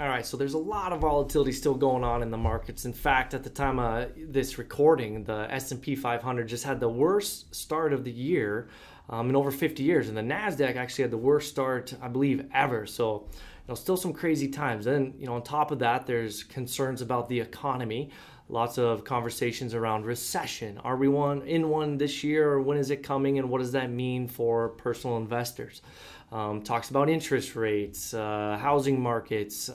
All right, so there's a lot of volatility still going on in the markets. In fact, at the time of this recording, the S&P 500 just had the worst start of the year in over 50 years, and the Nasdaq actually had the worst start, I believe, ever. So, still some crazy times. And on top of that, there's concerns about the economy. Lots of conversations around recession. Are we in one this year, or when is it coming, and what does that mean for personal investors? Talks about interest rates, housing markets,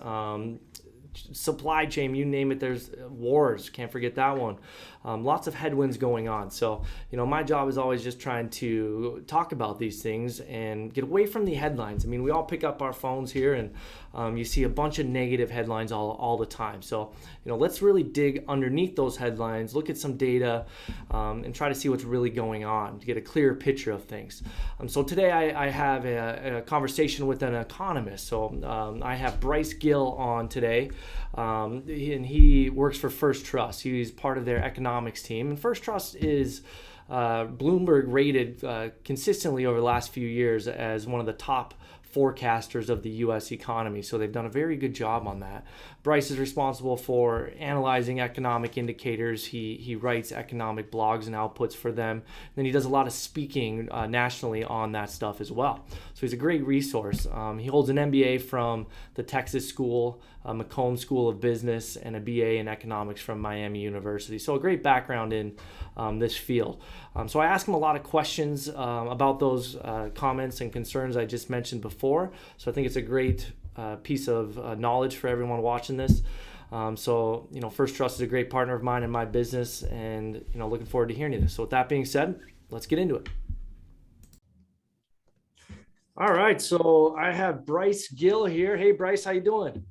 supply chain, you name it. There's wars, can't forget that one. Lots of headwinds going on. So, my job is always just trying to talk about these things and get away from the headlines. I mean, we all pick up our phones here and you see a bunch of negative headlines all the time. So, let's really dig underneath those headlines, look at some data, and try to see what's really going on to get a clearer picture of things. So today I have a conversation with an economist. So I have Bryce Gill on today, and he works for First Trust. He's part of their economics team. And First Trust is Bloomberg rated consistently over the last few years as one of the top forecasters of the U.S. economy. So they've done a very good job on that. Bryce is responsible for analyzing economic indicators. He writes economic blogs and outputs for them. Then he does a lot of speaking nationally on that stuff as well. So he's a great resource. He holds an MBA from the Texas School, McComb School of Business, and a BA in economics from Miami University. So a great background in this field. So I asked him a lot of questions about those comments and concerns I just mentioned before. So I think it's a great piece of knowledge for everyone watching this. So, First Trust is a great partner of mine in my business, and, looking forward to hearing this. So with that being said, let's get into it. All right, so I have Bryce Gill here. Hey, Bryce, how you doing?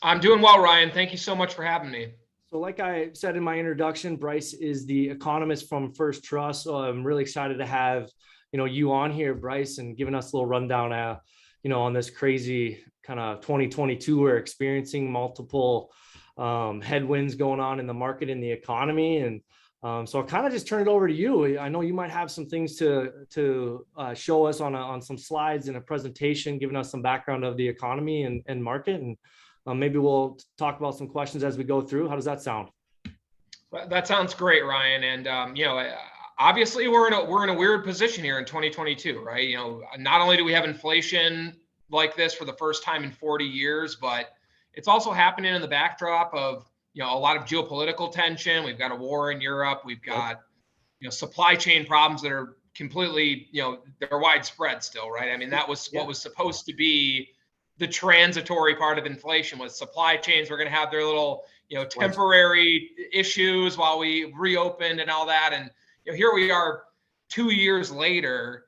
I'm doing well, Ryan. Thank you so much for having me. So like I said in my introduction, Bryce is the economist from First Trust. So I'm really excited to have, you on here, Bryce, and giving us a little rundown, on this crazy kind of 2022 we're experiencing, multiple headwinds going on in the market, in the economy. And so I'll kind of just turn it over to you. I know you might have some things to show us on some slides in a presentation, giving us some background of the economy and market. And maybe we'll talk about some questions as we go through. How does that sound? That sounds great, Ryan. And obviously we're in a weird position here in 2022, right? Not only do we have inflation like this for the first time in 40 years, but it's also happening in the backdrop of a lot of geopolitical tension. We've got a war in Europe. We've got supply chain problems that are completely they're widespread still, right? I mean, that was what was supposed to be the transitory part of inflation. Was supply chains were going to have their little temporary issues while we reopened and all that. And here we are 2 years later,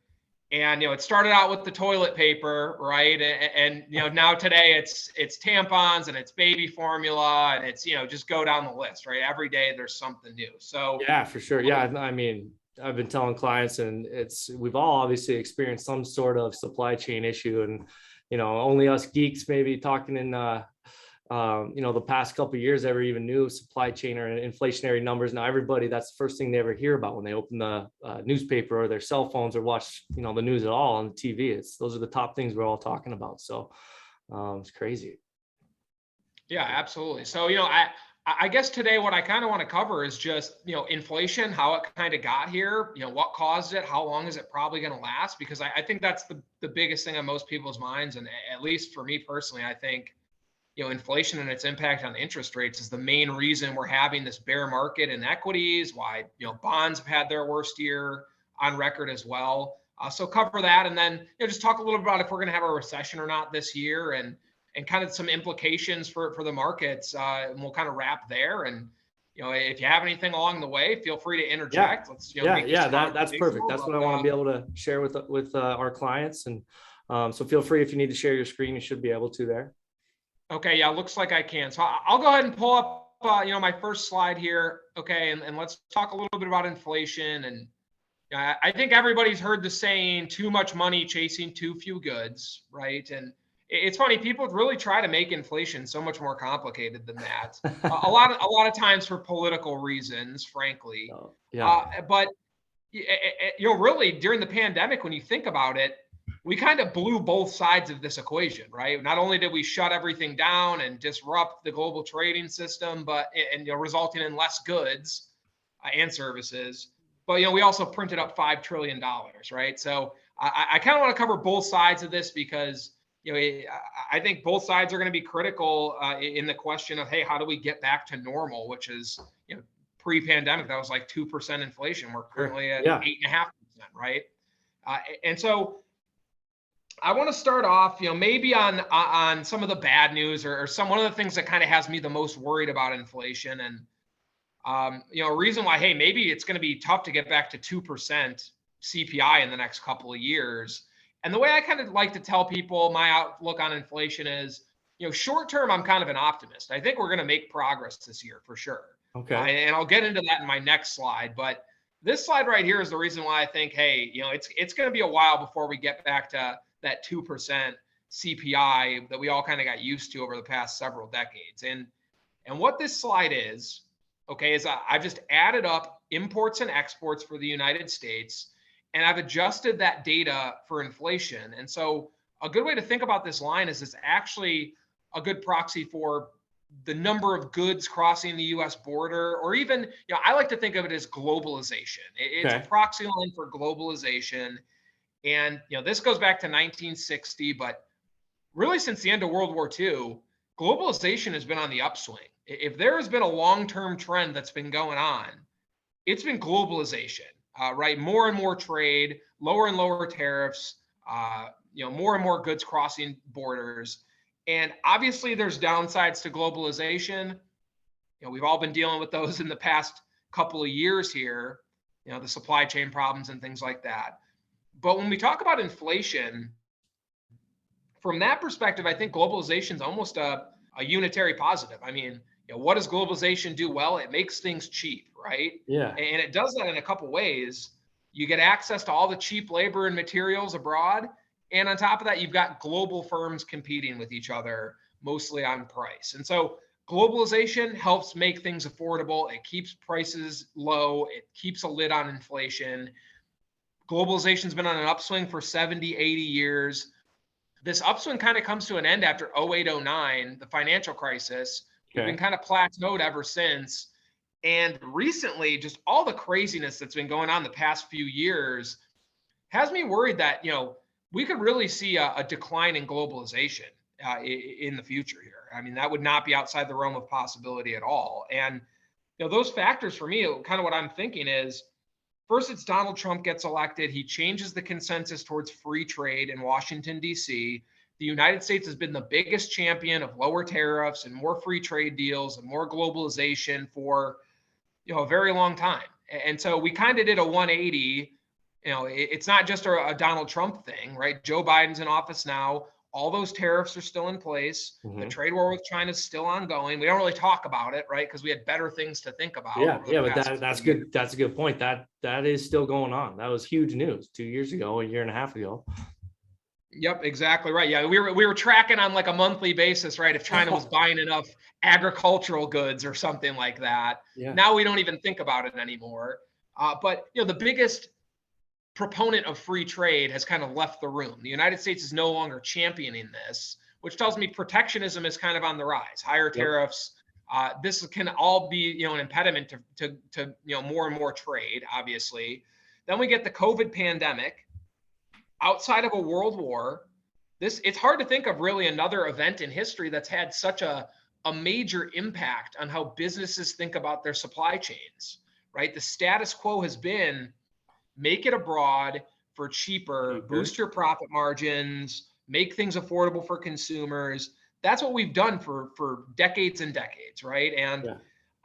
and it started out with the toilet paper, right? And now today it's tampons and it's baby formula, and it's just go down the list, right? Every day there's something new. So yeah, for sure. Yeah, I mean, I've been telling clients, and we've all obviously experienced some sort of supply chain issue, and only us geeks maybe talking in the past couple of years ever even knew supply chain or inflationary numbers. Now everybody, that's the first thing they ever hear about when they open the newspaper or their cell phones or watch the news at all on TV. Those are the top things we're all talking about. So it's crazy. Yeah, absolutely. So I guess today what I kind of want to cover is just inflation, how it kind of got here, what caused it, how long is it probably going to last, because I think that's the biggest thing on most people's minds. And at least for me personally, I think inflation and its impact on interest rates is the main reason we're having this bear market in equities, why bonds have had their worst year on record as well. So cover that, and then just talk a little bit about if we're going to have a recession or not this year, and kind of some implications for the markets. And we'll kind of wrap there. And if you have anything along the way, feel free to interject. Let's that's perfect. That's what I want to be able to share with our clients. And so feel free, if you need to share your screen, you should be able to there. Okay, yeah, looks like I can. So I'll go ahead and pull up, my first slide here. Okay, and let's talk a little bit about inflation. And I think everybody's heard the saying, too much money chasing too few goods, right? And it's funny, people really try to make inflation so much more complicated than that. a lot of times for political reasons, frankly. Yeah. But really, during the pandemic, when you think about it, we kind of blew both sides of this equation, right? Not only did we shut everything down and disrupt the global trading system, but resulting in less goods and services, but we also printed up $5 trillion, right? So I kind of want to cover both sides of this because I think both sides are going to be critical in the question of, hey, how do we get back to normal, which is pre-pandemic that was like 2% inflation. We're currently at 8.5%, right? And so I want to start off, maybe on some of the bad news or one of the things that kind of has me the most worried about inflation. And, a reason why, hey, maybe it's going to be tough to get back to 2% CPI in the next couple of years. And the way I kind of like to tell people my outlook on inflation is, short term, I'm kind of an optimist. I think we're going to make progress this year for sure. Okay. And I'll get into that in my next slide. But this slide right here is the reason why I think, hey, it's going to be a while before we get back to that 2% CPI that we all kind of got used to over the past several decades. And what this slide is, okay, is I've just added up imports and exports for the United States, and I've adjusted that data for inflation. And so a good way to think about this line is it's actually a good proxy for the number of goods crossing the US border, or even, I like to think of it as globalization. It's a proxy line for globalization. And, this goes back to 1960, but really since the end of World War II, globalization has been on the upswing. If there has been a long-term trend that's been going on, it's been globalization, right? More and more trade, lower and lower tariffs, more and more goods crossing borders. And obviously there's downsides to globalization. We've all been dealing with those in the past couple of years here, the supply chain problems and things like that. But when we talk about inflation, from that perspective, I think globalization is almost a unitary positive. I mean, what does globalization do well? It makes things cheap, right? Yeah. And it does that in a couple ways. You get access to all the cheap labor and materials abroad. And on top of that, you've got global firms competing with each other, mostly on price. And so globalization helps make things affordable. It keeps prices low. It keeps a lid on inflation. Globalization's been on an upswing for 70, 80 years. This upswing kind of comes to an end after 0809, the financial crisis. We've been kind of plateaued ever since. And recently, just all the craziness that's been going on the past few years has me worried that, we could really see a decline in globalization in the future here. I mean, that would not be outside the realm of possibility at all. And, those factors for me, kind of what I'm thinking is, first, it's Donald Trump gets elected. He changes the consensus towards free trade in Washington, D.C. The United States has been the biggest champion of lower tariffs and more free trade deals and more globalization for, a very long time. And so we kind of did a 180. It's not just a Donald Trump thing, right? Joe Biden's in office now. All those tariffs are still in place. The trade war with China is still ongoing. We don't really talk about it, right? Because we had better things to think about. But that's good. That's a good point. That is still going on. That was huge news 2 years ago, a year and a half ago. Yep, exactly right. Yeah, we were tracking on like a monthly basis, right? If China was buying enough agricultural goods or something like that. Yeah. Now we don't even think about it anymore. But the biggest proponent of free trade has kind of left the room. The United States is no longer championing this, which tells me protectionism is kind of on the rise. Higher tariffs. This can all be an impediment to more and more trade. Obviously, then we get the COVID pandemic. Outside of a world war, it's hard to think of really another event in history that's had such a major impact on how businesses think about their supply chains. Right, the status quo has been make it abroad for cheaper, boost your profit margins, make things affordable for consumers. That's what we've done for decades and decades, right? And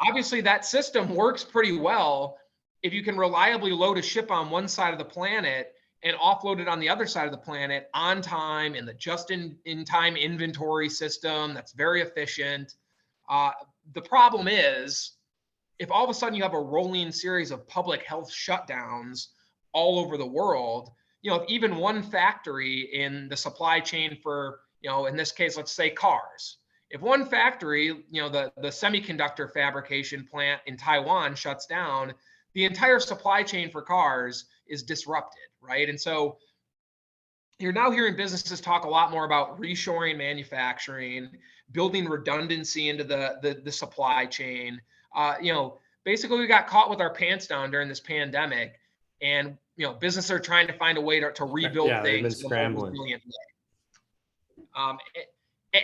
obviously that system works pretty well if you can reliably load a ship on one side of the planet and offload it on the other side of the planet on time in the just-in-time inventory system that's very efficient. The problem is, if all of a sudden you have a rolling series of public health shutdowns all over the world, if even one factory in the supply chain for, in this case, let's say cars, if one factory, the semiconductor fabrication plant in Taiwan shuts down, the entire supply chain for cars is disrupted, right? And so, you're now hearing businesses talk a lot more about reshoring manufacturing, building redundancy into the supply chain. Basically we got caught with our pants down during this pandemic, and businesses are trying to find a way to rebuild Yeah, they've been things in a more scrambling. resilient way.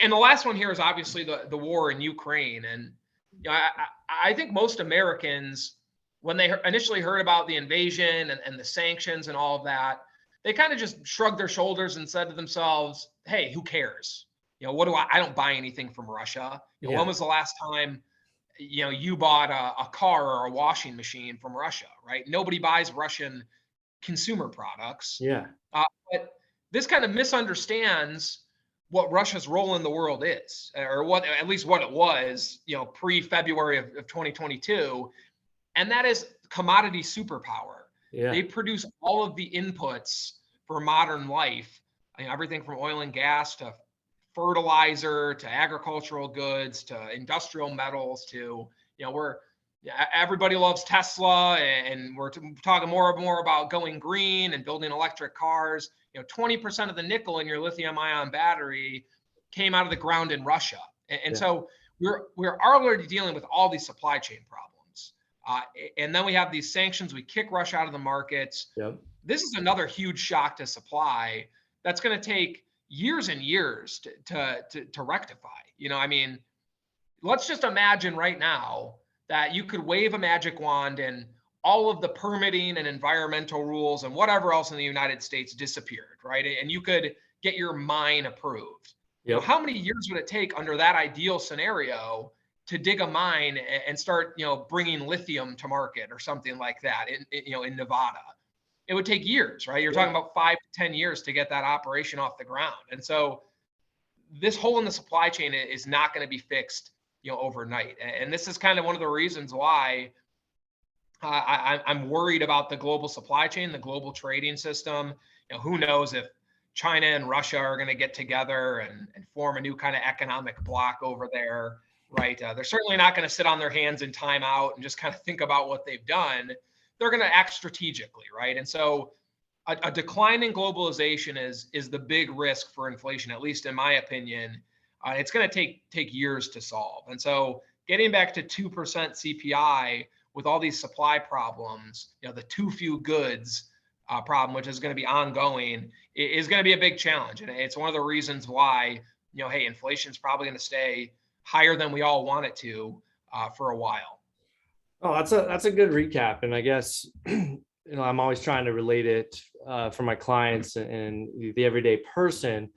And the last one here is obviously the war in Ukraine. And I think most Americans, when they initially heard about the invasion and the sanctions and all of that, they kind of just shrugged their shoulders and said to themselves, hey, who cares? What do I don't buy anything from Russia. When was the last time you bought a car or a washing machine from Russia, right? Nobody buys Russian consumer products. Yeah. But this kind of misunderstands what Russia's role in the world is, or what at least what it was, pre-February of 2022, and that is commodity superpower. Yeah. They produce all of the inputs for modern life, everything from oil and gas to fertilizer to agricultural goods to industrial metals to everybody loves Tesla, and we're talking more and more about going green and building electric cars. 20% of the nickel in your lithium-ion battery came out of the ground in Russia, and so we're already dealing with all these supply chain problems. And then we have these sanctions. We kick Russia out of the markets. Yep. This is another huge shock to supply that's going to take years and years to rectify. Let's just imagine right now that you could wave a magic wand and all of the permitting and environmental rules and whatever else in the United States disappeared, right? And you could get your mine approved. Yep. How many years would it take under that ideal scenario to dig a mine and start, bringing lithium to market or something like that in Nevada? It would take years, right? You're talking about 5 to 10 years to get that operation off the ground. And so this hole in the supply chain is not going to be fixed, overnight. And this is kind of one of the reasons why I'm worried about the global supply chain, the global trading system. Who knows if China and Russia are going to get together and form a new kind of economic bloc over there, right? They're certainly not going to sit on their hands in time out and just kind of think about what they've done. They're going to act strategically, right? And so a decline in globalization is the big risk for inflation, at least in my opinion. It's going to take years to solve. And so getting back to 2% CPI with all these supply problems, the too few goods problem, which is going to be ongoing, is going to be a big challenge. And it's one of the reasons why, hey, inflation is probably going to stay higher than we all want it to for a while. Oh, that's a good recap. And I guess, I'm always trying to relate it for my clients and the everyday person.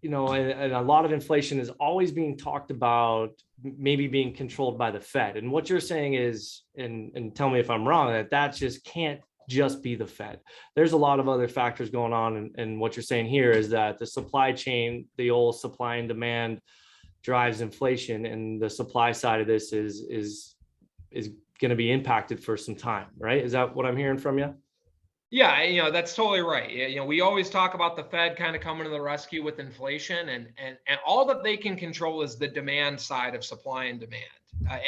And a lot of inflation is always being talked about maybe being controlled by the Fed. And what you're saying is, and tell me if I'm wrong, that just can't just be the Fed. There's a lot of other factors going on. And what you're saying here is that the supply chain, the old supply and demand drives inflation, and the supply side of this is going to be impacted for some time, right? Is that what I'm hearing from you? Yeah, that's totally right. We always talk about the Fed kind of coming to the rescue with inflation, and all that they can control is the demand side of supply and demand.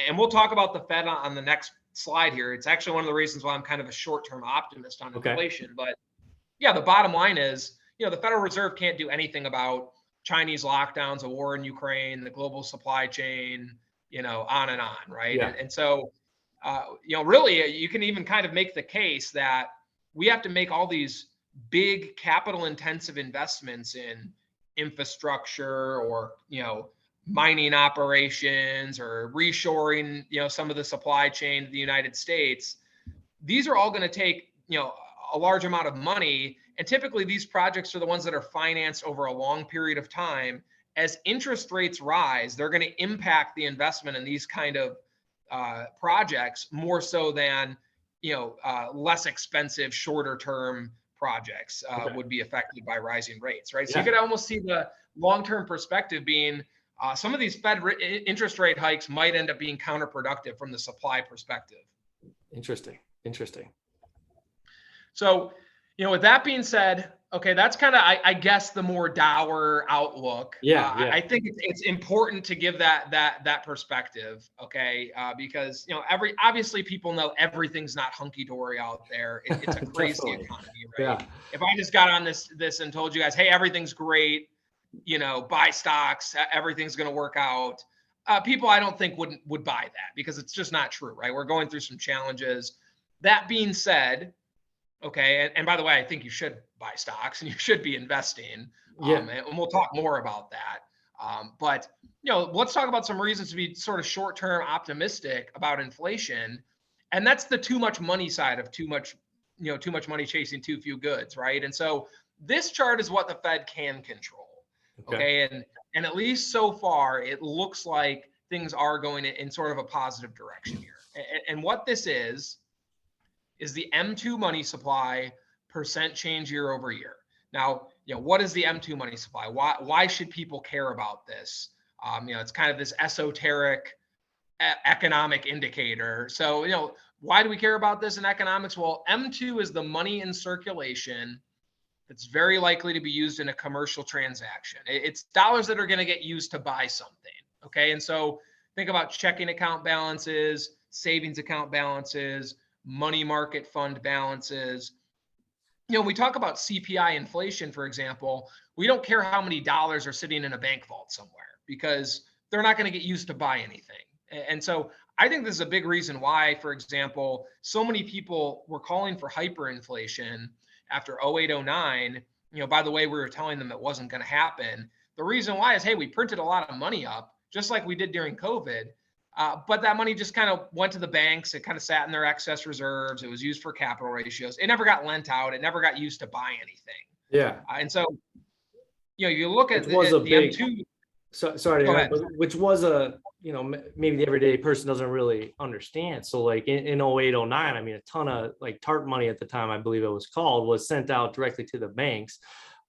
And we'll talk about the Fed on the next slide here. It's actually one of the reasons why I'm kind of a short-term optimist on inflation. But yeah, the bottom line is, the Federal Reserve can't do anything about Chinese lockdowns, a war in Ukraine, the global supply chain, on and on, right? Yeah. And so, really, you can even kind of make the case that we have to make all these big capital intensive investments in infrastructure or, mining operations or reshoring, some of the supply chain to the United States. These are all going to take, a large amount of money. And typically these projects are the ones that are financed over a long period of time. As interest rates rise, they're going to impact the investment in these kind of projects more so than less expensive, shorter term projects would be affected by rising rates, right? So you could almost see the long-term perspective being some of these Fed interest rate hikes might end up being counterproductive from the supply perspective. Interesting. So, With that being said, okay, that's kind of, I guess, the more dour outlook. Yeah, I think it's important to give that perspective, okay? Because obviously people know everything's not hunky dory out there. It's a crazy economy, right? Yeah. If I just got on this and told you guys, hey, everything's great, buy stocks, everything's going to work out. People, I don't think would buy that, because it's just not true, right? We're going through some challenges. That being said, okay, and by the way, I think you should buy stocks and you should be investing. And we'll talk more about that. But let's talk about some reasons to be sort of short-term optimistic about inflation, and that's the too much money side of too much money chasing too few goods, right? And so this chart is what the Fed can control. Okay. And at least so far, it looks like things are going in sort of a positive direction here. And what this is the M2 money supply percent change year over year. Now, what is the M2 money supply? Why should people care about this? It's kind of this esoteric economic indicator. So, why do we care about this in economics? Well, M2 is the money in circulation that's very likely to be used in a commercial transaction. It's dollars that are going to get used to buy something. Okay. And so think about checking account balances, savings account balances, money market fund balances. We talk about CPI inflation, for example. We don't care how many dollars are sitting in a bank vault somewhere, because they're not going to get used to buy anything. And so I think this is a big reason why, for example, so many people were calling for hyperinflation after 08, 09. By the way, we were telling them it wasn't going to happen. The reason why is, hey, we printed a lot of money up, just like we did during COVID. But that money just kind of went to the banks. It kind of sat in their excess reserves. It was used for capital ratios. It never got lent out. It never got used to buy anything. Yeah. And so, you look at the M2. Sorry, which was maybe the everyday person doesn't really understand. So like in 08, 09, I mean, a ton of like TARP money at the time, I believe it was called, was sent out directly to the banks.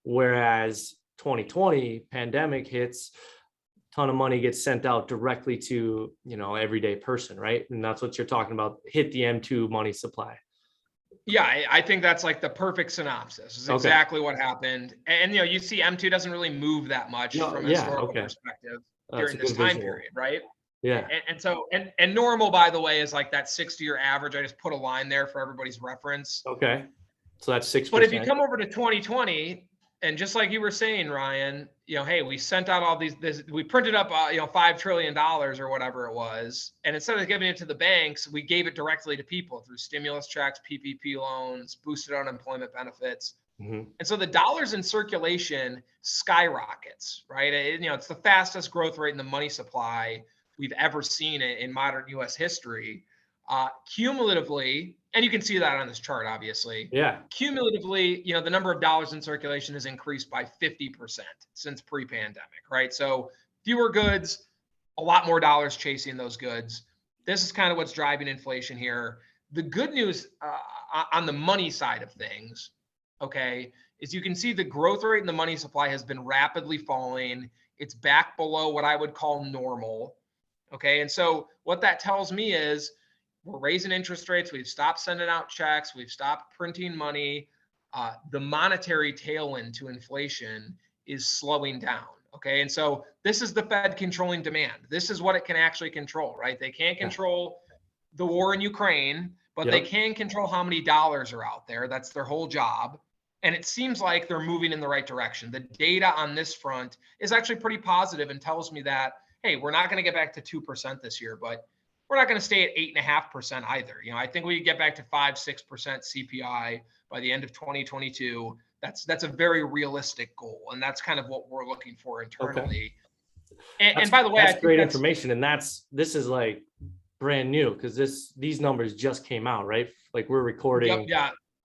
Whereas 2020 pandemic hits, ton of money gets sent out directly to, everyday person, right? And that's what you're talking about, hit the M2 money supply. Yeah, I think that's like the perfect synopsis. Is exactly what happened. And you see M2 doesn't really move that much from a historical perspective during this time period, right? Yeah. And so normal, by the way, is like that 60-year average. I just put a line there for everybody's reference. Okay. So that's 6%. But if you come over to 2020, and just like you were saying, Ryan, hey, we sent out all we printed up, $5 trillion or whatever it was. And instead of giving it to the banks, we gave it directly to people through stimulus checks, PPP loans, boosted unemployment benefits. Mm-hmm. And so the dollars in circulation skyrockets, right? It's the fastest growth rate in the money supply we've ever seen in modern U.S. history. Cumulatively, and you can see that on this chart, obviously. Yeah. Cumulatively, the number of dollars in circulation has increased by 50% since pre-pandemic, right? So fewer goods, a lot more dollars chasing those goods. This is kind of what's driving inflation here. The good news on the money side of things, okay, is you can see the growth rate in the money supply has been rapidly falling. It's back below what I would call normal, okay? And so what that tells me is, we're raising interest rates. We've stopped sending out checks. We've stopped printing money. The monetary tailwind to inflation is slowing down. Okay. And so this is the Fed controlling demand. This is what it can actually control, right? They can't control the war in Ukraine, but they can control how many dollars are out there. That's their whole job. And it seems like they're moving in the right direction. The data on this front is actually pretty positive and tells me that, hey, we're not going to get back to 2% this year, but we're not going to stay at 8.5% either. I think we get back to 5-6% CPI by the end of 2022. That's a very realistic goal, and that's kind of what we're looking for internally. Okay. And by the way, that's great information, and this is like brand new, because these numbers just came out, right? Like we're recording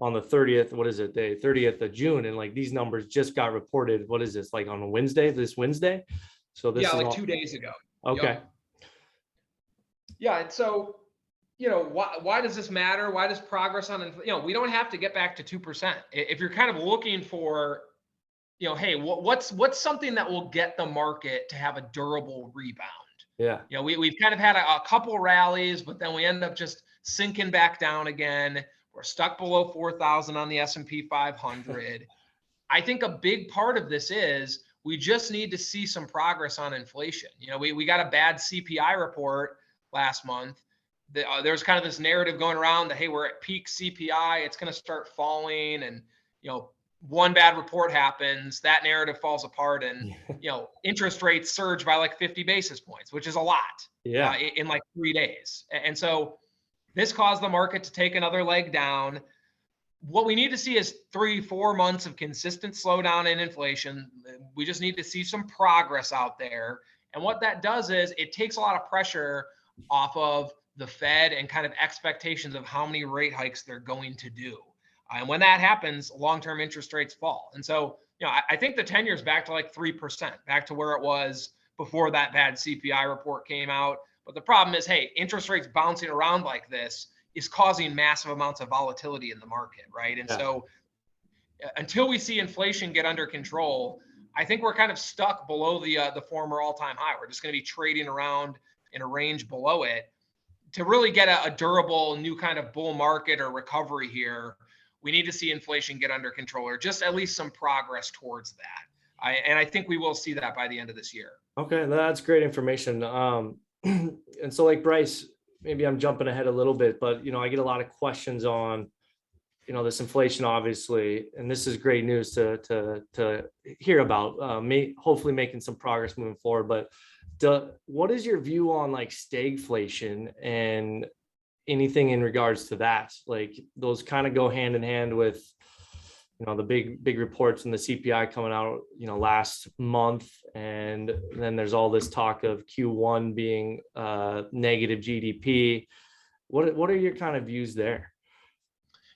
on the 30th. What is it? The 30th of June, and like these numbers just got reported. What is this? Like on this Wednesday? So this is like 2 days ago. Okay. Yep. Yeah, and so, why does this matter? Why does progress on, we don't have to get back to 2%. If you're kind of looking for, hey, what's something that will get the market to have a durable rebound? Yeah. We've kind of had a couple rallies, but then we end up just sinking back down again. We're stuck below 4,000 on the S&P 500. I think a big part of this is we just need to see some progress on inflation. We got a bad CPI report last month. There's kind of this narrative going around that, hey, we're at peak CPI, it's going to start falling, and one bad report happens, that narrative falls apart, and interest rates surge by like 50 basis points, which is a lot in like 3 days. And so this caused the market to take another leg down. What we need to see is 3-4 months of consistent slowdown in inflation. We just need to see some progress out there. And what that does is it takes a lot of pressure off of the Fed and kind of expectations of how many rate hikes they're going to do. And when that happens, long-term interest rates fall. And so, I think the 10-year is back to like 3%, back to where it was before that bad CPI report came out. But the problem is, hey, interest rates bouncing around like this is causing massive amounts of volatility in the market, right? And so until we see inflation get under control, I think we're kind of stuck below the former all-time high. We're just going to be trading around in a range below it. To really get a durable new kind of bull market or recovery here, we need to see inflation get under control, or just at least some progress towards that. And I think we will see that by the end of this year. Okay, that's great information. And so, like, Bryce, maybe I'm jumping ahead a little bit, but I get a lot of questions on this inflation, obviously, and this is great news to hear about. Hopefully making some progress moving forward. But what is your view on like stagflation and anything in regards to that? Like, those kind of go hand in hand with the big reports and the CPI coming out last month, and then there's all this talk of Q1 being negative GDP. What are your kind of views there?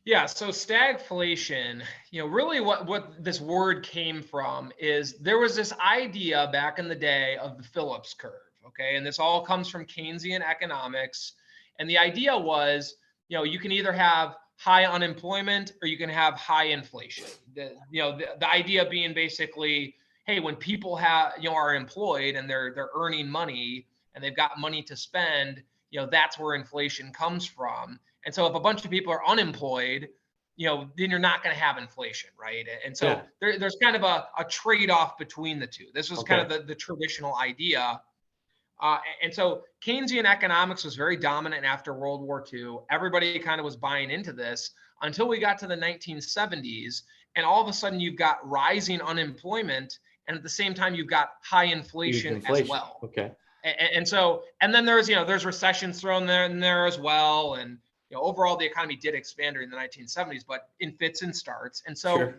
Yeah, so stagflation, really what this word came from is there was this idea back in the day of the Phillips curve, okay? And this all comes from Keynesian economics. And the idea was, you can either have high unemployment or you can have high inflation. The idea being basically, hey, when people are employed and they're earning money and they've got money to spend, that's where inflation comes from. And so if a bunch of people are unemployed, then you're not going to have inflation, right? And so there's kind of a trade-off between the two. This was kind of the traditional idea. And so Keynesian economics was very dominant after World War II. Everybody kind of was buying into this until we got to the 1970s. And all of a sudden you've got rising unemployment. And at the same time, you've got high inflation as well. Okay. And then there's recessions thrown in there as well. And overall, the economy did expand during the 1970s, but in fits and starts. And so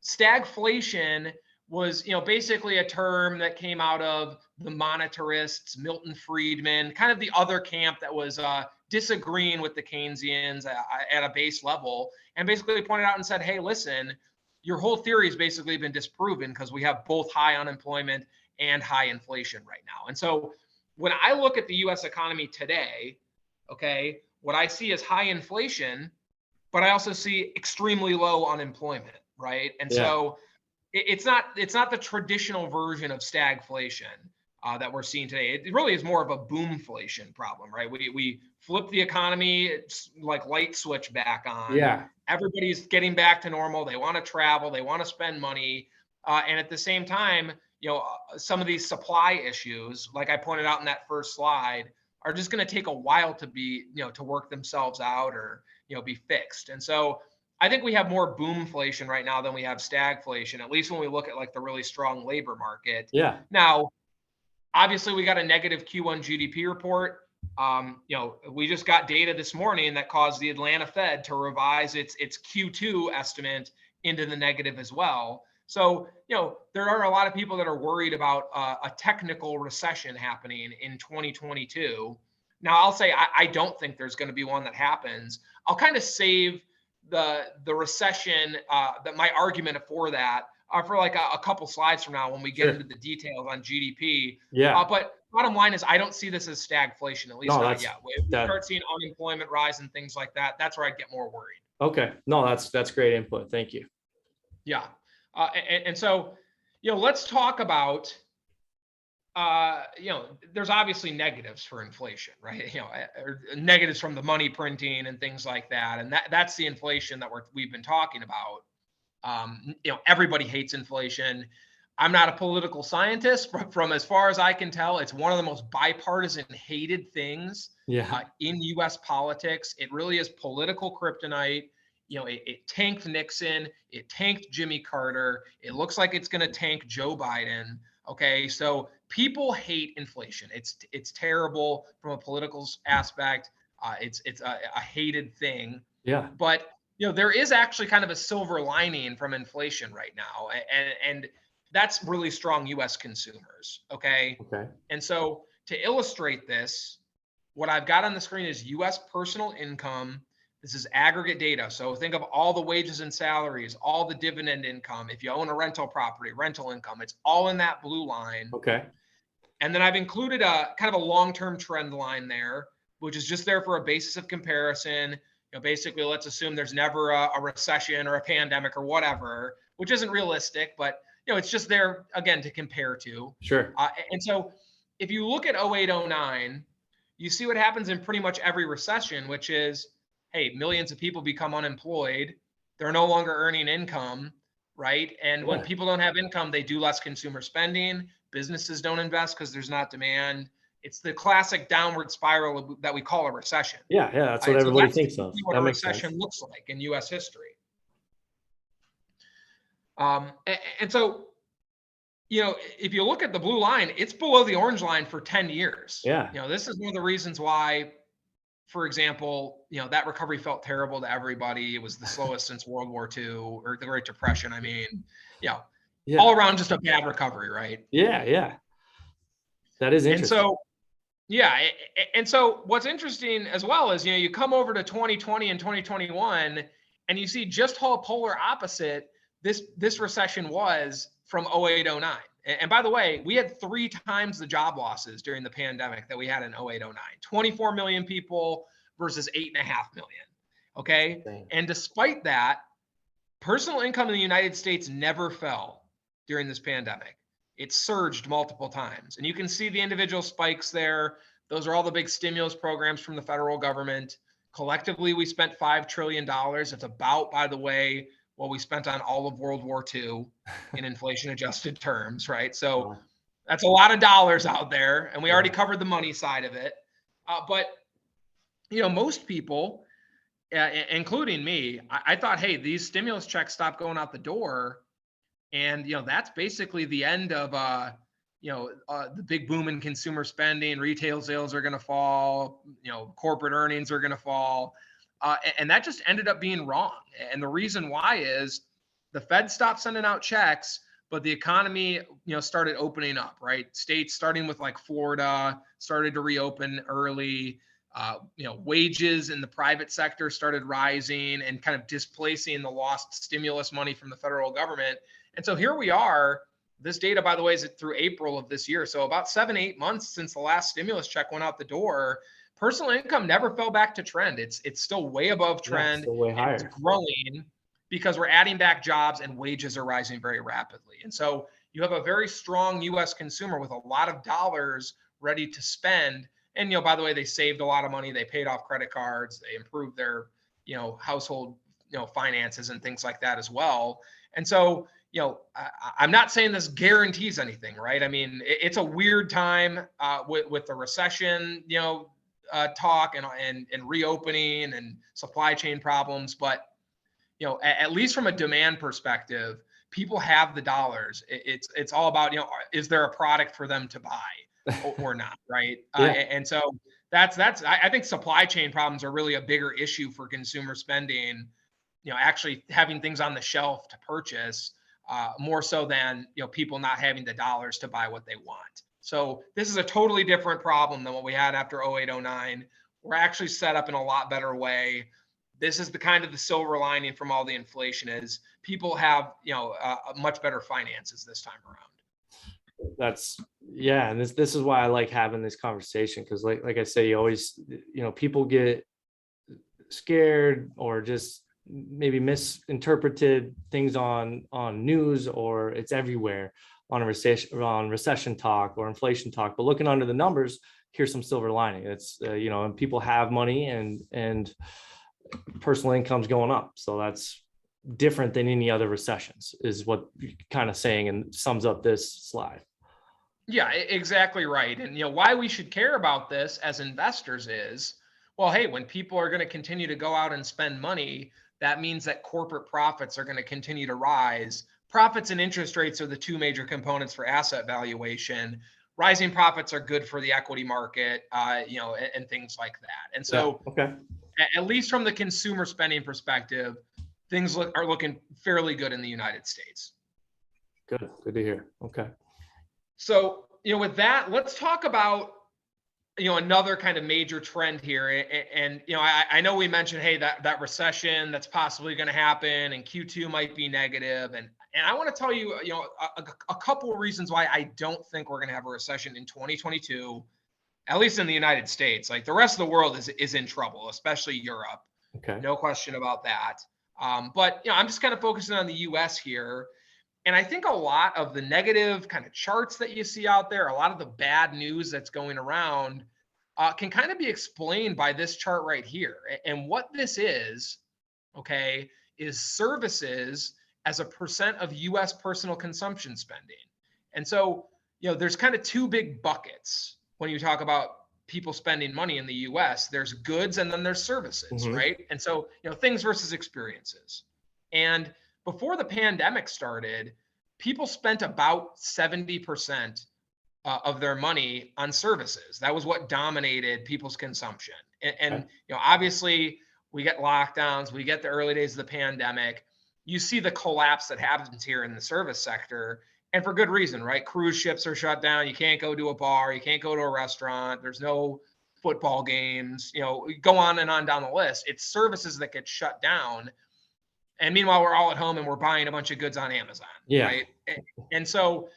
stagflation was, basically a term that came out of the monetarists, Milton Friedman, kind of the other camp that was disagreeing with the Keynesians at a base level, and basically pointed out and said, hey, listen, your whole theory has basically been disproven because we have both high unemployment and high inflation right now. And so when I look at the US economy today, okay, what I see is high inflation, but I also see extremely low unemployment, right? And so it's not the traditional version of stagflation that we're seeing today. It really is more of a boomflation problem, right? We flip the economy, it's like light switch back on. Yeah. Everybody's getting back to normal. They want to travel. They want to spend money. And at the same time, some of these supply issues, like I pointed out in that first slide, are just going to take a while to be, to work themselves out or, be fixed. And so I think we have more boomflation right now than we have stagflation, at least when we look at like the really strong labor market. Yeah. Now, obviously we got a negative Q1 GDP report. We just got data this morning that caused the Atlanta Fed to revise its Q2 estimate into the negative as well. So, there are a lot of people that are worried about a technical recession happening in 2022. Now, I'll say I don't think there's going to be one that happens. I'll kind of save the recession, my argument for that, for like a couple slides from now when we get into the details on GDP. Yeah. But bottom line is I don't see this as stagflation, at least not yet. If we start seeing unemployment rise and things like that, that's where I'd get more worried. Okay. No, that's great input. Thank you. Yeah. And so, let's talk about there's obviously negatives for inflation, right? Or negatives from the money printing and things like that. And that's the inflation that we've been talking about. Everybody hates inflation. I'm not a political scientist, but from as far as I can tell, it's one of the most bipartisan hated things in U.S. politics. It really is political kryptonite. It tanked Nixon. It tanked Jimmy Carter. It looks like it's going to tank Joe Biden. Okay, so people hate inflation. It's terrible from a political aspect. It's a hated thing. Yeah. But there is actually kind of a silver lining from inflation right now, and that's really strong U.S. consumers. Okay. And so to illustrate this, what I've got on the screen is U.S. personal income. This is aggregate data. So think of all the wages and salaries, all the dividend income. If you own a rental property, rental income, it's all in that blue line. Okay. And then I've included a kind of a long-term trend line there, which is just there for a basis of comparison. Basically, let's assume there's never a recession or a pandemic or whatever, which isn't realistic, but it's just there again to compare to. Sure. And so if you look at 08, 09, you see what happens in pretty much every recession, which is, hey, millions of people become unemployed. They're no longer earning income, right? And when people don't have income, they do less consumer spending. Businesses don't invest because there's not demand. It's the classic downward spiral that we call a recession. Yeah, that's what everybody thinks of. What a recession looks like in U.S. history. And so, if you look at the blue line, it's below the orange line for 10 years. Yeah. This is one of the reasons why, for example, that recovery felt terrible to everybody. It was the slowest since World War II or the Great Depression. I mean, all around just a bad recovery, right? Yeah. That is interesting. And so what's interesting as well is, you come over to 2020 and 2021 and you see just how polar opposite this recession was from 08, 09. And by the way, we had 3 times the job losses during the pandemic that we had in 08, 09. 24 million people versus 8.5 million. Okay. Dang. And despite that, personal income in the United States never fell during this pandemic. It surged multiple times. And you can see the individual spikes there. Those are all the big stimulus programs from the federal government. Collectively, we spent $5 trillion. It's about, by the way, what we spent on all of World War II in inflation adjusted terms, right? So that's a lot of dollars out there. And we already covered the money side of it. But, most people, including me, I thought, hey, these stimulus checks stopped going out the door. And, that's basically the end of, the big boom in consumer spending. Retail sales are going to fall, corporate earnings are going to fall. And that just ended up being wrong. And the reason why is the Fed stopped sending out checks, but the economy, started opening up, right? States starting with like Florida started to reopen early. Wages in the private sector started rising and kind of displacing the lost stimulus money from the federal government. And so here we are. This data, by the way, is through April of this year. So about 7-8 months since the last stimulus check went out the door. Personal income never fell back to trend. It's still way above trend. Still way higher. It's growing because we're adding back jobs and wages are rising very rapidly. And so you have a very strong U.S. consumer with a lot of dollars ready to spend. And, by the way, they saved a lot of money. They paid off credit cards. They improved their, household, finances and things like that as well. And so, I'm not saying this guarantees anything, right? I mean, it's a weird time with the recession, talk and reopening and supply chain problems. But, at least from a demand perspective, people have the dollars. It's all about, is there a product for them to buy or not, right? And so that's I think supply chain problems are really a bigger issue for consumer spending, actually having things on the shelf to purchase more so than, people not having the dollars to buy what they want. So this is a totally different problem than what we had after 08, 09. We're actually set up in a lot better way. This is the kind of the silver lining from all the inflation is people have, much better finances this time around. And this is why I like having this conversation. Cause like I say, you always, people get scared or just maybe misinterpreted things on news or it's everywhere. on recession talk or inflation talk, but looking under the numbers, here's some silver lining. It's and people have money and personal income's going up, so that's different than any other recessions, is what you're kind of saying, and sums up this slide. Yeah, exactly right. And why we should care about this as investors is, well, hey, when people are going to continue to go out and spend money, that means that corporate profits are going to continue to rise. Profits and interest rates are the two major components for asset valuation. Rising profits are good for the equity market, and things like that. And so, okay, at least from the consumer spending perspective, things are looking fairly good in the United States. Good to hear. Okay. So, with that, let's talk about, another kind of major trend here. And, I know we mentioned, hey, that recession that's possibly going to happen and Q2 might be negative. And I want to tell you, a couple of reasons why I don't think we're going to have a recession in 2022, at least in the United States. Like, the rest of the world is in trouble, especially Europe. Okay. No question about that. But, I'm just kind of focusing on the US here. And I think a lot of the negative kind of charts that you see out there, a lot of the bad news that's going around, can kind of be explained by this chart right here. And what this is, okay, is services as a percent of US personal consumption spending. And so, there's kind of two big buckets when you talk about people spending money in the US. There's goods and then there's services, right? And so, things versus experiences. And before the pandemic started, people spent about 70% of their money on services. That was what dominated people's consumption. And obviously, we get lockdowns, we get the early days of the pandemic. You see the collapse that happens here in the service sector, and for good reason, right? Cruise ships are shut down. You can't go to a bar. You can't go to a restaurant. There's no football games. Go on and on down the list. It's services that get shut down. And meanwhile, we're all at home and we're buying a bunch of goods on Amazon, right? And so,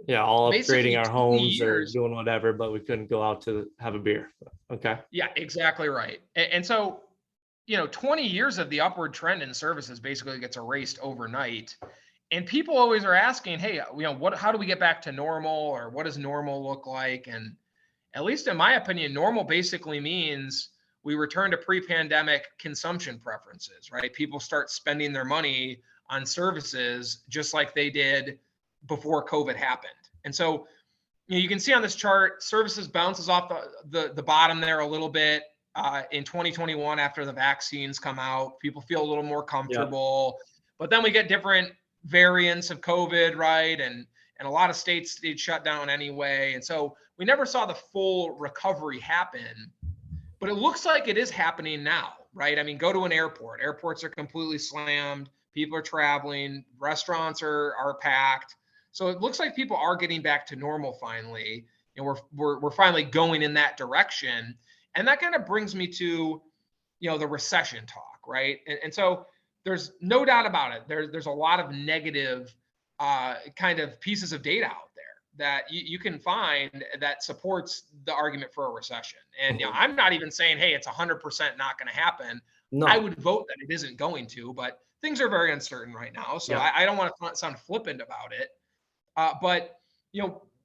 all upgrading our homes or years, doing whatever, but we couldn't go out to have a beer. Okay. Yeah, exactly right. And so, 20 years of the upward trend in services basically gets erased overnight. And people always are asking, hey, how do we get back to normal, or what does normal look like? And at least in my opinion, normal basically means we return to pre-pandemic consumption preferences, right? People start spending their money on services just like they did before COVID happened. And so, you can see on this chart, services bounces off the bottom there a little bit in 2021 after the vaccines come out. People feel a little more comfortable, but then we get different variants of COVID, right? And a lot of states stayed shut down anyway. And so we never saw the full recovery happen. But it looks like it is happening now, right? I mean, go to an airport. Airports are completely slammed. People are traveling. Restaurants are packed. So it looks like people are getting back to normal finally, and we're finally going in that direction. And that kind of brings me to, the recession talk, right? And so there's no doubt about it. There's a lot of negative kind of pieces of data out there that you can find that supports the argument for a recession. And I'm not even saying, hey, it's 100% not going to happen. No. I would vote that it isn't going to, but things are very uncertain right now. So I don't want to sound flippant about it. But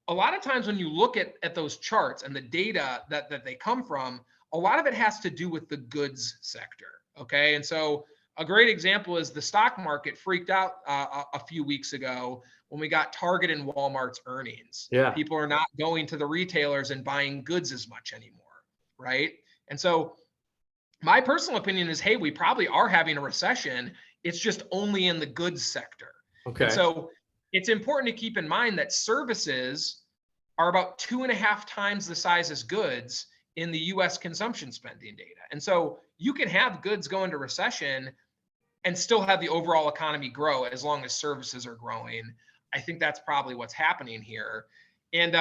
a lot of times when you look at those charts and the data that they come from, a lot of it has to do with the goods sector. Okay. And so a great example is the stock market freaked out a few weeks ago when we got Target and Walmart's earnings. Yeah. People are not going to the retailers and buying goods as much anymore, right? And so my personal opinion is, hey, we probably are having a recession. It's just only in the goods sector. Okay. And so it's important to keep in mind that services are about 2.5 times the size as goods in the US consumption spending data. And so you can have goods go into recession and still have the overall economy grow as long as services are growing. I think that's probably what's happening here. And,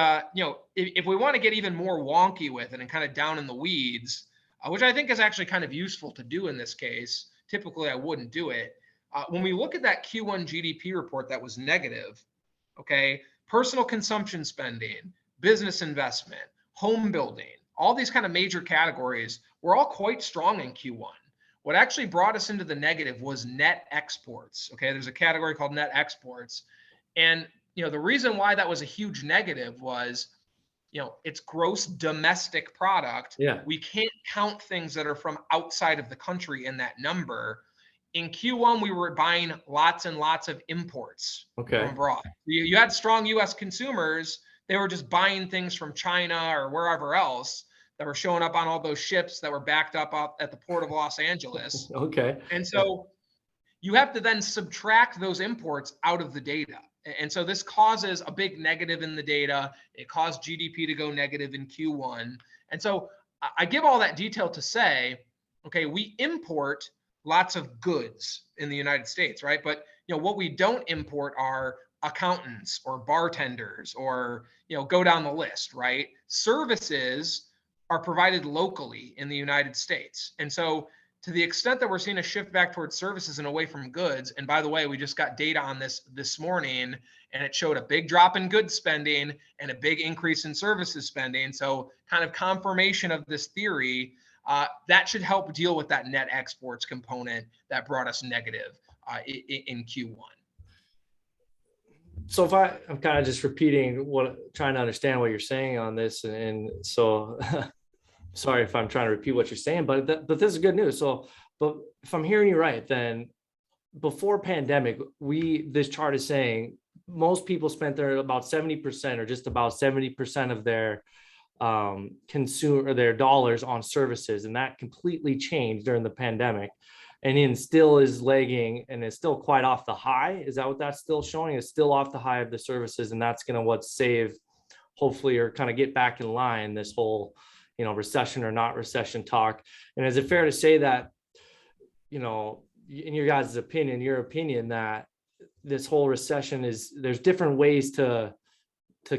if we want to get even more wonky with it and kind of down in the weeds, which I think is actually kind of useful to do in this case, typically I wouldn't do it. When we look at that Q1 GDP report that was negative, okay, personal consumption spending, business investment, home building, all these kind of major categories were all quite strong in Q1. What actually brought us into the negative was net exports. Okay, there's a category called net exports. And the reason why that was a huge negative was, it's gross domestic product. Yeah. We can't count things that are from outside of the country in that number. In Q1, we were buying lots and lots of imports from abroad. You had strong US consumers. They were just buying things from China or wherever else that were showing up on all those ships that were backed up at the port of Los Angeles. Okay. And so you have to then subtract those imports out of the data. And so this causes a big negative in the data. It caused GDP to go negative in Q1. And so I give all that detail to say, okay, we import lots of goods in the United States, right? But what we don't import are accountants or bartenders or go down the list, right? Services are provided locally in the United States. And so to the extent that we're seeing a shift back towards services and away from goods, and by the way, we just got data on this morning, and it showed a big drop in goods spending and a big increase in services spending. So kind of confirmation of this theory, that should help deal with that net exports component that brought us negative in Q1. So if I'm kind of just repeating trying to understand what you're saying on this, and so sorry if I'm trying to repeat what you're saying, but this is good news. So, but if I'm hearing you right, then before pandemic, this chart is saying most people spent about 70% or just about 70% of their their dollars on services, and that completely changed during the pandemic, and it still is lagging, and it's still quite off the high. Is that what that's still showing? It's still off the high of the services, and that's going to save, hopefully, or kind of get back in line this whole recession or not recession talk. And is it fair to say that, in your guys' opinion, your opinion, that this whole recession there's different ways to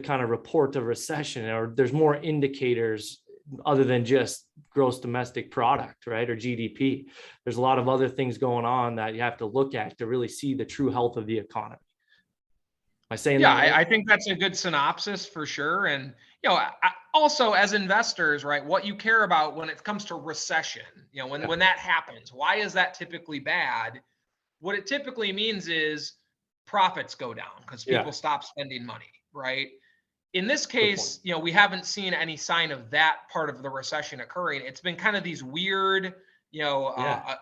kind of report a recession, or there's more indicators other than just gross domestic product, right? Or GDP. There's a lot of other things going on that you have to look at to really see the true health of the economy. Am I saying that right? I think that's a good synopsis for sure. And, also as investors, right, what you care about when it comes to recession, when that happens, why is that typically bad? What it typically means is profits go down because people stop spending money, right? In this case, we haven't seen any sign of that part of the recession occurring. It's been kind of these weird,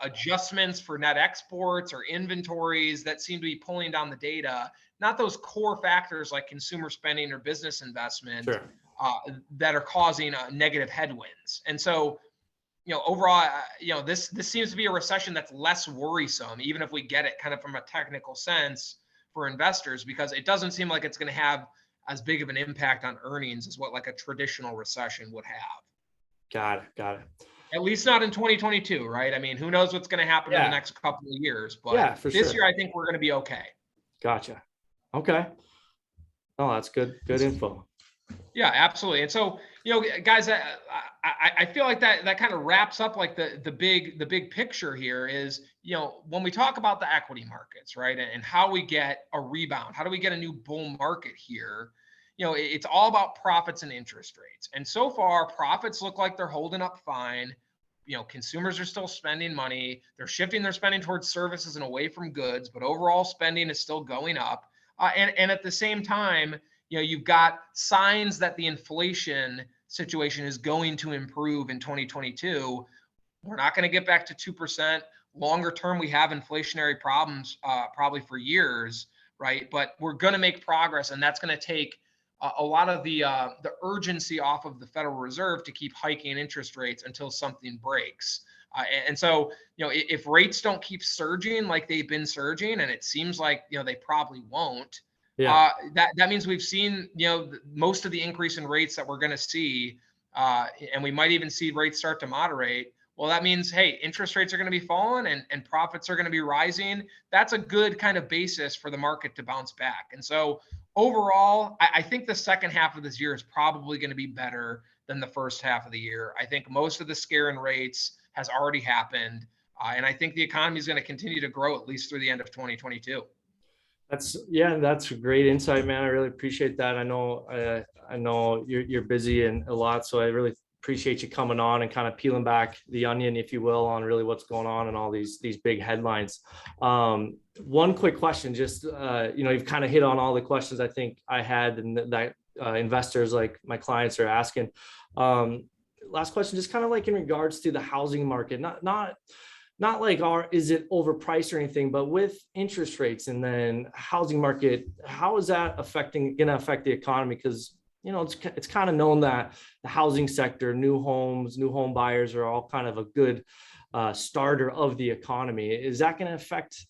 adjustments for net exports or inventories that seem to be pulling down the data, not those core factors like consumer spending or business investment that are causing negative headwinds. And so, overall, this seems to be a recession that's less worrisome, even if we get it kind of from a technical sense for investors, because it doesn't seem like it's going to have as big of an impact on earnings as what like a traditional recession would have. Got it. At least not in 2022, right? I mean, who knows what's going to happen in the next couple of years, but this year I think we're going to be okay. Gotcha. Okay. Oh, that's good info. Yeah, absolutely. And so, guys, I feel like that kind of wraps up like the big picture here is, when we talk about the equity markets, right, and how we get a rebound, how do we get a new bull market here? It's all about profits and interest rates. And so far, profits look like they're holding up fine. Consumers are still spending money. They're shifting their spending towards services and away from goods, but overall spending is still going up. And at the same time, you've got signs that the inflation situation is going to improve in 2022. We're not going to get back to 2%. Longer term, we have inflationary problems probably for years, right? But we're going to make progress, and that's going to take a lot of the urgency off of the Federal Reserve to keep hiking interest rates until something breaks. And so, if rates don't keep surging like they've been surging, and it seems like, they probably won't, that means we've seen, most of the increase in rates that we're going to see, and we might even see rates start to moderate. Well, that means, hey, interest rates are going to be falling and profits are going to be rising. That's a good kind of basis for the market to bounce back. And so overall, I think the second half of this year is probably going to be better than the first half of the year. I think most of the scare in rates has already happened. And I think the economy is going to continue to grow at least through the end of 2022. That's a great insight, man. I really appreciate that. I know you're busy and a lot, so I really appreciate you coming on and kind of peeling back the onion, if you will, on really what's going on and all these big headlines. One quick question, just you've kind of hit on all the questions I think I had and that investors like my clients are asking. Last question, just kind of like in regards to the housing market, not like is it overpriced or anything, but with interest rates and then housing market, how is that going to affect the economy? Because it's kind of known that the housing sector, new homes, new home buyers are all kind of a good starter of the economy. Is that going to affect,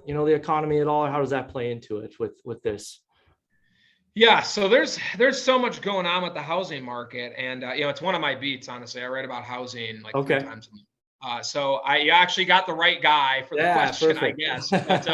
the economy at all? Or how does that play into it with this? Yeah, so there's so much going on with the housing market, and it's one of my beats. Honestly, I write about housing like 3 times a month. So you actually got the right guy for the question, perfect. I guess. But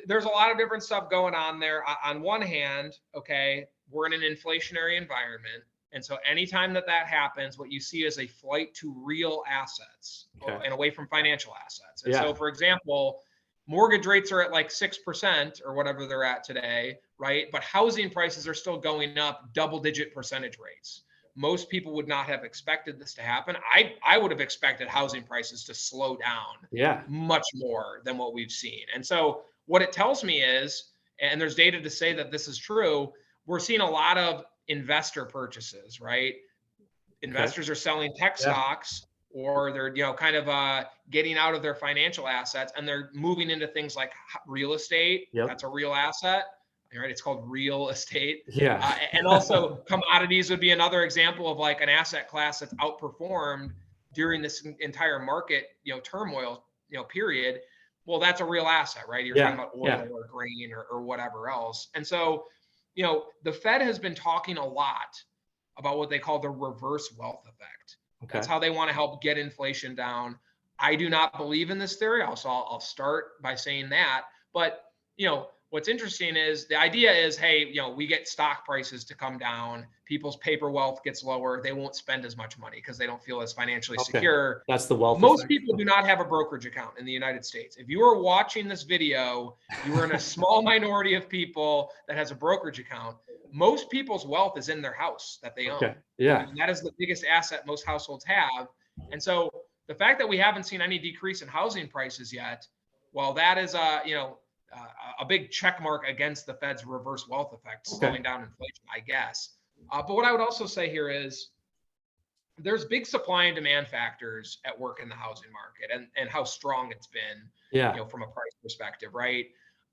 there's a lot of different stuff going on there. On one hand, okay, we're in an inflationary environment. And so anytime that happens, what you see is a flight to real assets and away from financial assets. And so, for example, mortgage rates are at like 6% or whatever they're at today, right? But housing prices are still going up double-digit percentage rates. Most people would not have expected this to happen. I would have expected housing prices to slow down much more than what we've seen. And so what it tells me is, and there's data to say that this is true, we're seeing a lot of investor purchases, right? Investors are selling tech stocks, or they're kind of getting out of their financial assets and they're moving into things like real estate. That's a real asset. Right? It's called real estate. And also commodities would be another example of like an asset class that's outperformed during this entire market, turmoil, period. Well, that's a real asset, right? You're talking about oil or grain or whatever else. And so, the Fed has been talking a lot about what they call the reverse wealth effect. That's how they want to help get inflation down. I do not believe in this theory. I'll start by saying that. But, what's interesting is the idea is, hey, we get stock prices to come down. People's paper wealth gets lower. They won't spend as much money because they don't feel as financially secure. That's the wealth. Most people do not have a brokerage account in the United States. If you are watching this video, you are in a small minority of people that has a brokerage account. Most people's wealth is in their house that they own. And that is the biggest asset most households have. And so the fact that we haven't seen any decrease in housing prices yet, well, that is a big check mark against the Fed's reverse wealth effect, slowing down inflation, I guess. But what I would also say here is there's big supply and demand factors at work in the housing market and how strong it's been, from a price perspective, right?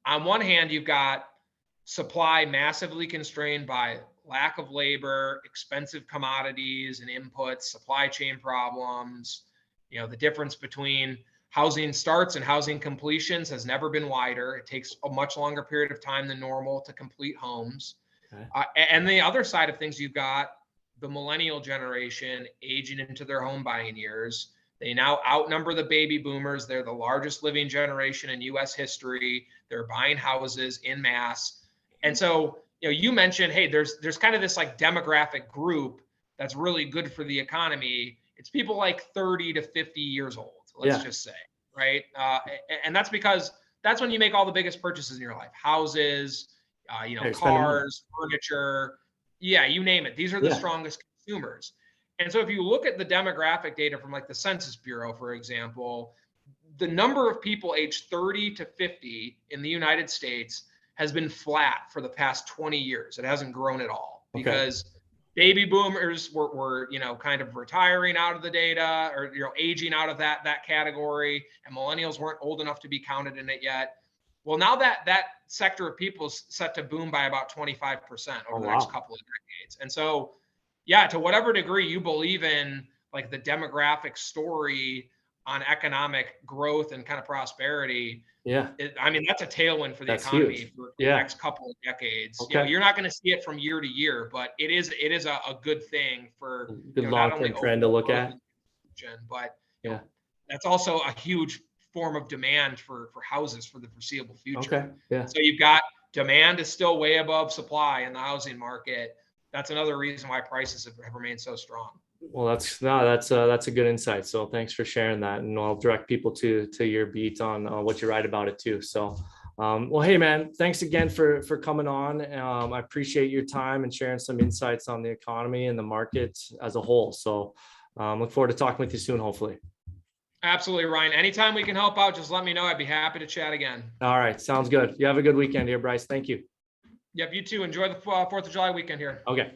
On one hand, you've got supply massively constrained by lack of labor, expensive commodities and inputs, supply chain problems. The difference between housing starts and housing completions has never been wider. It takes a much longer period of time than normal to complete homes. And the other side of things, you've got the millennial generation aging into their home buying years. They now outnumber the baby boomers. They're the largest living generation in U.S. history. They're buying houses en masse. And so, you mentioned, hey, there's kind of this like demographic group that's really good for the economy. It's people like 30 to 50 years old, let's just say, right? And that's because that's when you make all the biggest purchases in your life. Houses, cars, furniture, you name it. These are the strongest consumers. And so if you look at the demographic data from like the Census Bureau, for example, the number of people aged 30 to 50 in the United States has been flat for the past 20 years. It hasn't grown at all because baby boomers were kind of retiring out of the data or, aging out of that category, and millennials weren't old enough to be counted in it yet. Well, now that sector of people is set to boom by about 25% over the next couple of decades. And so, to whatever degree you believe in like the demographic story on economic growth and kind of prosperity, that's a tailwind for the economy for the next couple of decades. You're not going to see it from year to year, but it is a good thing for not only trend to look at, but that's also a huge form of demand for houses for the foreseeable future. So you've got demand is still way above supply in the housing market. That's another reason why prices have remained so strong. Well, that's a good insight. So thanks for sharing that, and I'll direct people to your beat on what you write about it too. So Well, hey man, thanks again for coming on. I appreciate your time and sharing some insights on the economy and the market as a whole. So look forward to talking with you soon, hopefully. Absolutely, Ryan. Anytime we can help out, just let me know. I'd be happy to chat again. All right, sounds good. You have a good weekend here, Bryce. Thank you. Yep, you too. Enjoy the 4th of July weekend here. Okay.